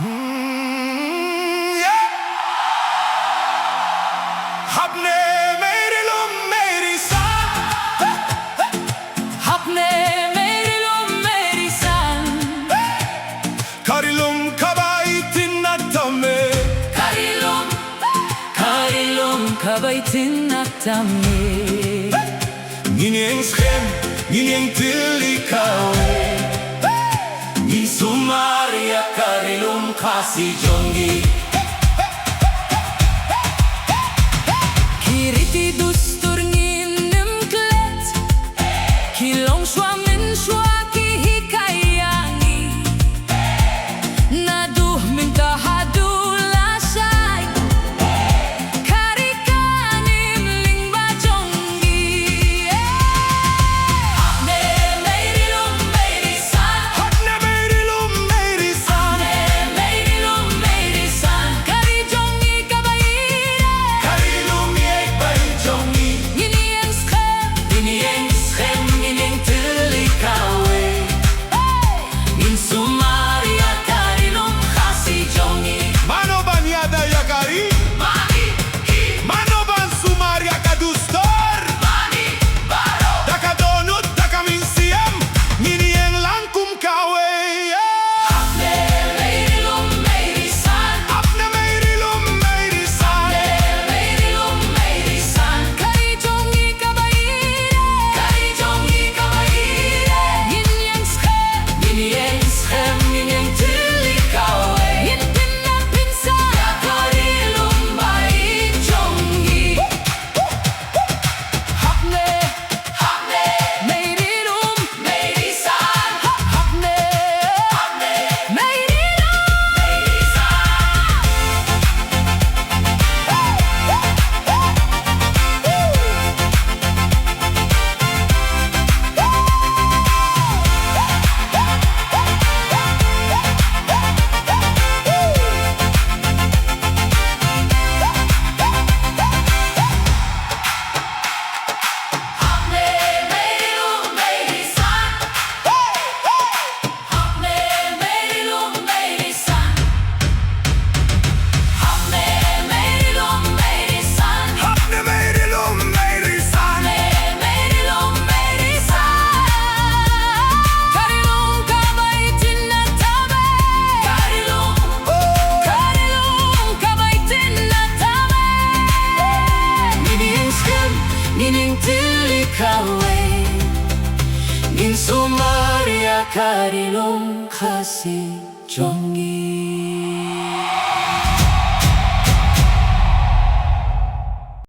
Yeah. आपने मेरे लुम मेरी सान, आपने मेरी लुम मेरी सान, karilum kabaitin natame, karilum kabaitin natame. Nginyeng schem, nginyeng tilikawe, Ngin sumaria karilum kasi jongi. Kiriti dustur nginem klet, kilong shwa min shwa ki hikayangi, naduh min kahadu lasay, karikanim ling bajongi. Apne meiri lum meiri san, Apne मेरी लुम मेरी सान, meiri lum meiri san, kari jongi kabaire. karilum yek bay jongi. Nginyeng schem, Nginyeng schem, nginyeng tilikawe, Ngin sumaria karilum kasi jongi. Mano banyada yakari, Mani, ki, mano ban sumaria kadustor, mani, baro. Dakadonut dakamin siyam, nginyeng langkum kawe. Apne meiri lum meiri san, Apne मेरी लुम मेरी सान, meiri lum meiri san, kari jongi kabaire. Nginyeng schem, nginyeng tilikawe, ngin pinna pinsa, karilum bai jongi. Apne meiri lum meiri san, apne meiri lum meiri Apne meiri lum meiri san, apne meiri lum meiri san, apne meiri lum meiri san, apne मेरी लुम मेरी सान, meiri lum meiri san. Karilum kabaitin natame, karilum kabaitin natame. nginyeng schem, nginyeng tilikawe, Ngin sumaria karilum kasi jongi.